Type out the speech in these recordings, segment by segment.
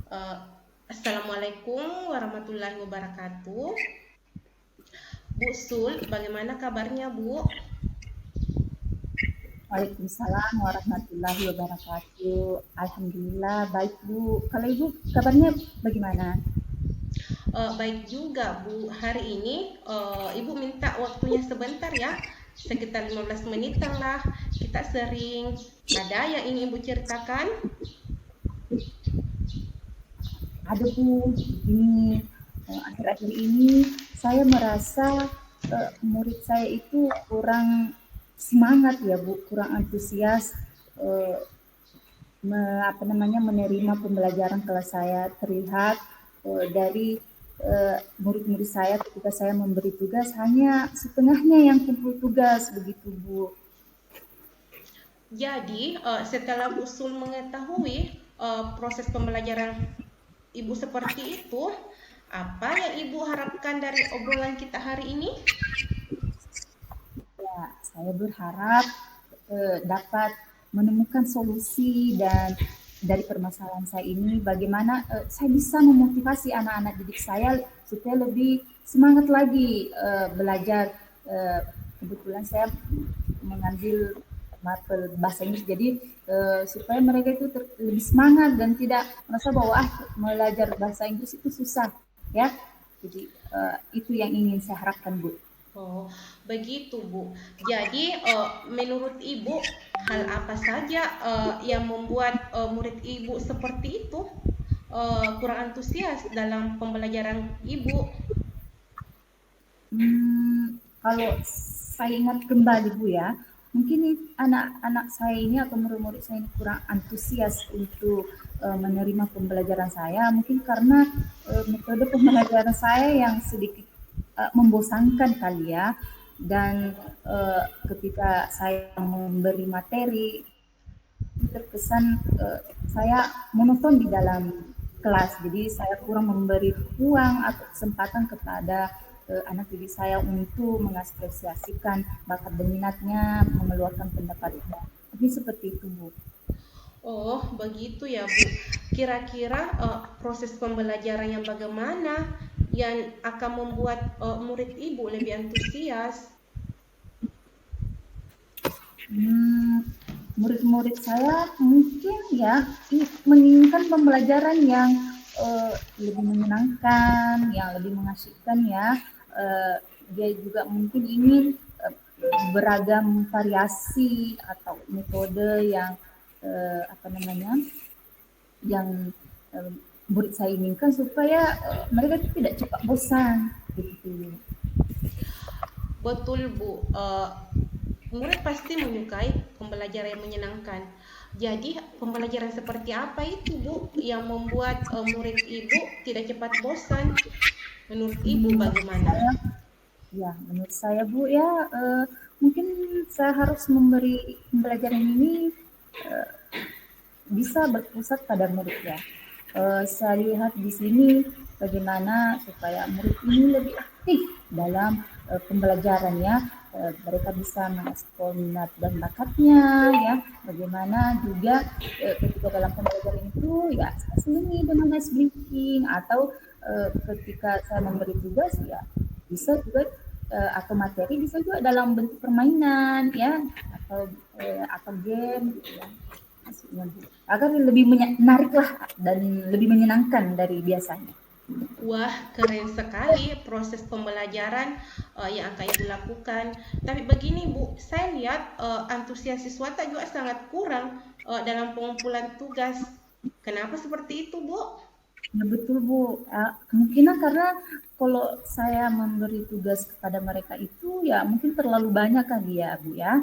Eh, Assalamualaikum warahmatullahi wabarakatuh. Bu Sul, bagaimana kabarnya Bu? Waalaikumsalam warahmatullahi wabarakatuh. Alhamdulillah baik Bu. Kalau Ibu kabarnya bagaimana? Baik juga Bu. Hari ini Ibu minta waktunya sebentar ya, sekitar 15 menitan lah. Kita sering ada yang ingin Ibu ceritakan? Ada Bu, begini akhir-akhir ini saya merasa murid saya itu kurang semangat ya Bu, kurang antusias eh, menerima pembelajaran kelas saya terlihat dari murid-murid saya ketika saya memberi tugas hanya setengahnya yang kumpul tugas begitu Bu. Jadi, setelah Bu Sul mengetahui proses pembelajaran Ibu seperti itu, apa yang Ibu harapkan dari obrolan kita hari ini? Ya, saya berharap dapat menemukan solusi dan dari permasalahan saya ini bagaimana saya bisa memotivasi anak-anak didik saya supaya lebih semangat lagi belajar. Kebetulan saya mengambil mata bahasa Inggris jadi supaya mereka itu lebih semangat dan tidak merasa bahwa belajar bahasa Inggris itu susah ya. Jadi itu yang ingin saya harapkan Bu. Oh, begitu, Bu. Jadi, menurut Ibu, hal apa saja yang membuat murid Ibu seperti itu kurang antusias dalam pembelajaran Ibu? Kalau saya ingat kembali Bu ya, mungkin anak-anak saya ini atau murid-murid saya ini kurang antusias untuk menerima pembelajaran saya, mungkin karena metode pembelajaran saya yang sedikit membosankan kali ya. Dan ketika saya memberi materi terkesan saya monoton di dalam kelas. Jadi saya kurang memberi ruang atau kesempatan kepada anak didik saya untuk mengapresiasikan bakat dan minatnya, mengeluarkan pendapatnya. Jadi seperti itu, Bu. Oh, begitu ya, Bu. Kira-kira proses pembelajaran yang bagaimana yang akan membuat murid Ibu lebih antusias? Murid-murid saya mungkin ya menginginkan pembelajaran yang lebih menyenangkan, yang lebih mengasyikkan ya. Dia juga mungkin ingin beragam variasi atau metode yang apa namanya yang eh, murid saya inginkan supaya mereka tidak cepat bosan gitu. Betul, Bu. Murid pasti menyukai pembelajaran yang menyenangkan. Jadi, pembelajaran seperti apa itu, Bu, yang membuat murid Ibu tidak cepat bosan? Menurut Ibu Menurut bagaimana? saya Ya, menurut saya Bu ya, mungkin saya harus memberi pembelajaran ini eh, bisa berpusat pada murid ya. Saya lihat di sini bagaimana supaya murid ini lebih aktif dalam pembelajarannya. Mereka bisa mengeksplor minat dan bakatnya ya. Bagaimana juga ketika dalam pembelajaran itu ya saya selingi dengan ice breaking atau ketika saya memberi tugas ya bisa juga atau materi bisa juga dalam bentuk permainan ya atau game gitu ya maksudnya agar lebih menarik lah dan lebih menyenangkan dari biasanya. Wah, keren sekali proses pembelajaran yang akan Ibu lakukan. Tapi begini, Bu, saya lihat antusias siswa juga sangat kurang dalam pengumpulan tugas. Kenapa seperti itu, Bu? Ya betul Bu. Kemungkinan karena kalau saya memberi tugas kepada mereka itu ya mungkin terlalu banyak kali ya Bu ya.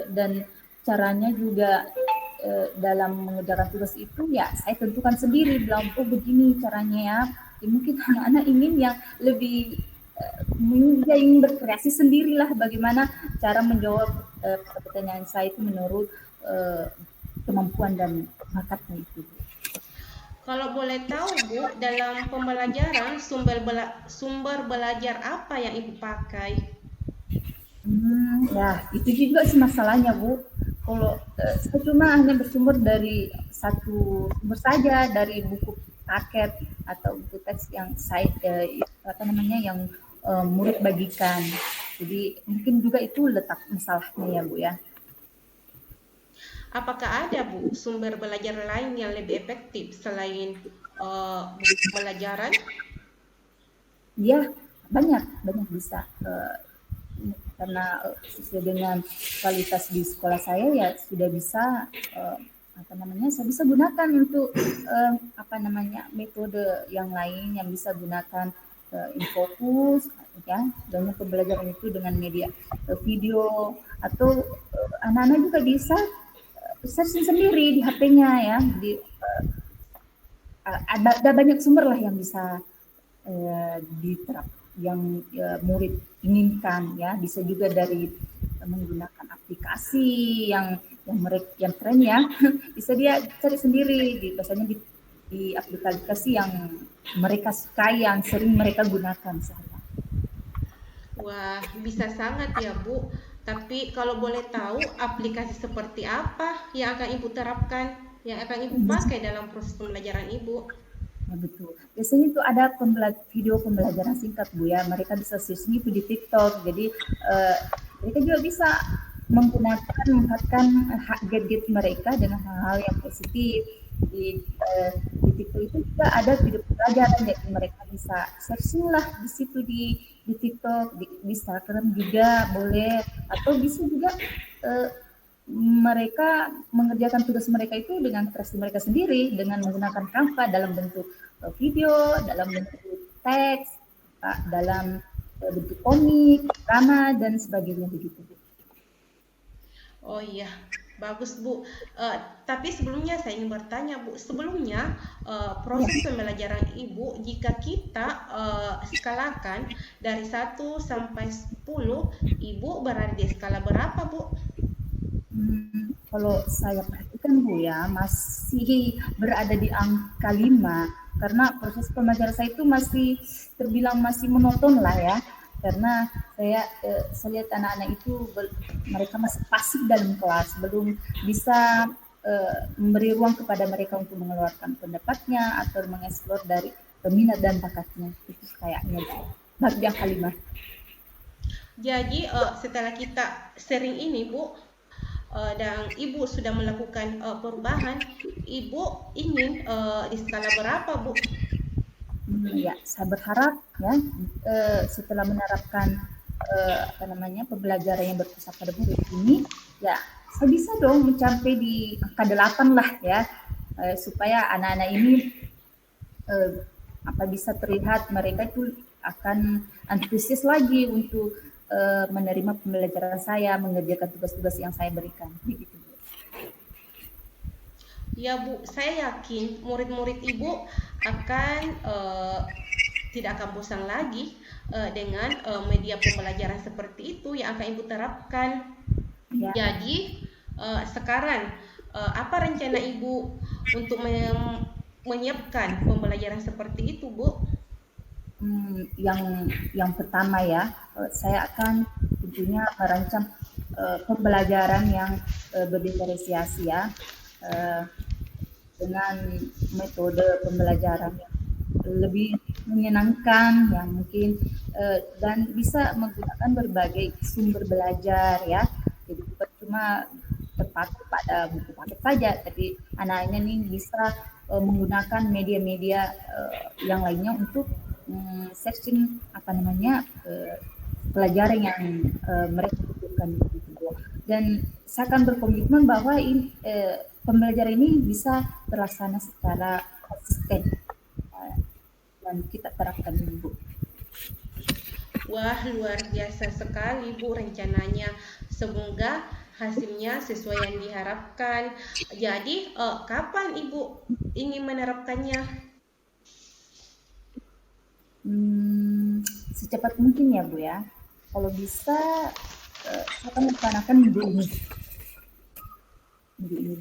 Dan caranya juga dalam mengerjakan tugas itu ya saya tentukan sendiri bilang oh begini caranya ya. Ya mungkin anak-anak ingin yang lebih dia ingin berkreasi sendirilah bagaimana cara menjawab pertanyaan saya itu menurut eh, kemampuan dan bakatnya itu. Kalau boleh tahu, Bu, dalam pembelajaran sumber belajar apa yang Ibu pakai? Ya itu juga sih masalahnya Bu. Kalau saya cuma hanya bersumber dari satu sumber saja dari buku paket atau buku teks yang saya apa namanya yang murid bagikan. Jadi mungkin juga itu letak masalahnya ya Bu ya. Apakah ada Bu sumber belajar lain yang lebih efektif selain buku pembelajaran? Iya, banyak banyak bisa, karena, sesuai dengan kualitas di sekolah saya ya sudah bisa, apa namanya, saya bisa gunakan untuk, apa namanya, metode yang lain yang bisa gunakan, InFocus ya, banyak pembelajaran itu dengan media, video atau, anak-anak juga bisa, searching sendiri di HP-nya ya, ada banyak sumber lah yang bisa diterap yang murid inginkan ya, bisa juga dari menggunakan aplikasi yang mereka yang tren ya, bisa dia cari sendiri biasanya di aplikasi yang mereka sukai yang sering mereka gunakan saya. Wah, bisa sangat ya Bu. Tapi kalau boleh tahu aplikasi seperti apa yang akan Ibu terapkan, yang akan Ibu pakai dalam proses pembelajaran Ibu? Ya, betul. Biasanya itu ada video pembelajaran singkat Bu ya. Mereka bisa searching itu di TikTok. Jadi mereka juga bisa memanfaatkan hak gadget mereka dengan hal-hal yang positif. Di TikTok itu juga ada video pembelajaran, jadi mereka bisa searching lah di situ di TikTok, di Instagram juga boleh, atau bisa juga eh, mereka mengerjakan tugas mereka itu dengan kreasi mereka sendiri dengan menggunakan Canva dalam bentuk video, dalam bentuk teks, dalam bentuk komik, drama dan sebagainya begitu. Oh iya, bagus Bu. Tapi sebelumnya saya ingin bertanya Bu, sebelumnya proses Ya. pembelajaran Ibu jika kita skalakan dari 1 sampai 10, Ibu berada di skala berapa Bu? Kalau saya perhatikan Bu ya, masih berada di angka 5 karena proses pembelajaran saya itu masih terbilang masih monoton lah ya. Karena saya lihat anak-anak itu mereka masih pasif dalam kelas, belum bisa memberi ruang kepada mereka untuk mengeluarkan pendapatnya atau mengeksplor dari minat dan bakatnya. Itu kayaknya bagi angka 5. Jadi setelah kita sering ini Bu, dan Ibu sudah melakukan perubahan, Ibu ingin di skala berapa Bu? Ya, saya berharap ya setelah menerapkan apa namanya pembelajaran yang berpusat pada murid ini, ya saya bisa dong mencapai di angka 8 lah ya, supaya anak-anak ini eh, apa bisa terlihat mereka itu akan antusias lagi untuk menerima pembelajaran saya, mengerjakan tugas-tugas yang saya berikan. Begitu. Ya Bu, saya yakin murid-murid Ibu akan tidak akan bosan lagi dengan media pembelajaran seperti itu yang akan Ibu terapkan. Ya. Jadi sekarang apa rencana Ibu untuk menyiapkan pembelajaran seperti itu Bu? Yang pertama ya, saya akan tentunya merancang pembelajaran yang berdiferensiasi ya, eh, dengan metode pembelajaran yang lebih menyenangkan, yang mungkin dan bisa menggunakan berbagai sumber belajar ya. Jadi bukan cuma terpaku pada buku paket saja, tapi anak-anaknya nih bisa menggunakan media-media yang lainnya untuk searching apa namanya pelajaran yang mereka butuhkan gitu. Dan saya akan berkomitmen bahwa pembelajaran ini bisa terlaksana secara konsisten dan kita terapkan dulu. Wah, luar biasa sekali Bu rencananya. Semoga hasilnya sesuai yang diharapkan. Jadi, kapan Ibu ingin menerapkannya? Secepat mungkin ya Bu ya. Kalau bisa saya akan merencanakan minggu ini. Minggu ini.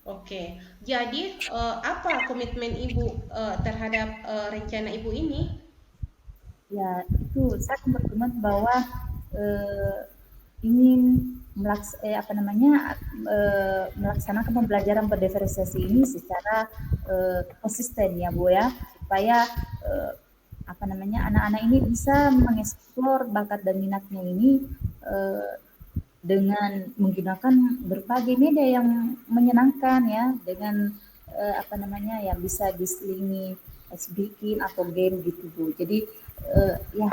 Oke, jadi apa komitmen Ibu terhadap rencana Ibu ini? Ya itu saya akan berkomitmen bahwa ingin melaksanakan pembelajaran berdiferensiasi ini secara konsisten ya Bu ya, supaya anak-anak ini bisa mengeksplor bakat dan minatnya ini eh, dengan menggunakan berbagai media yang menyenangkan ya, dengan yang bisa diselingi ice breaking atau game gitu Bu. Jadi ya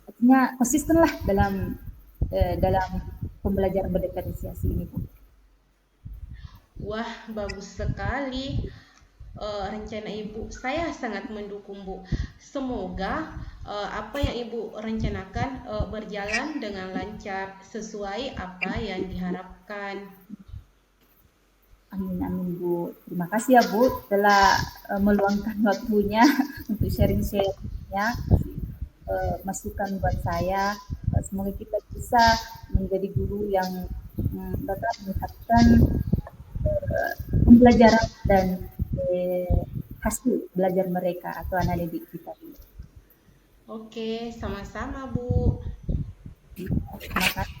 artinya konsisten lah dalam pembelajaran berdiferensiasi ini Bu. Wah, bagus sekali rencana Ibu. Saya sangat mendukung, Bu. Semoga apa yang Ibu rencanakan berjalan dengan lancar sesuai apa yang diharapkan. Amin amin Bu. Terima kasih ya Bu telah meluangkan waktunya untuk sharing-sharingnya, kasih masukan buat saya. Semoga kita bisa menjadi guru yang dapat meningkatkan pembelajaran dan hasil belajar mereka atau anak didik kita. Oke, sama-sama, Bu. Terima kasih.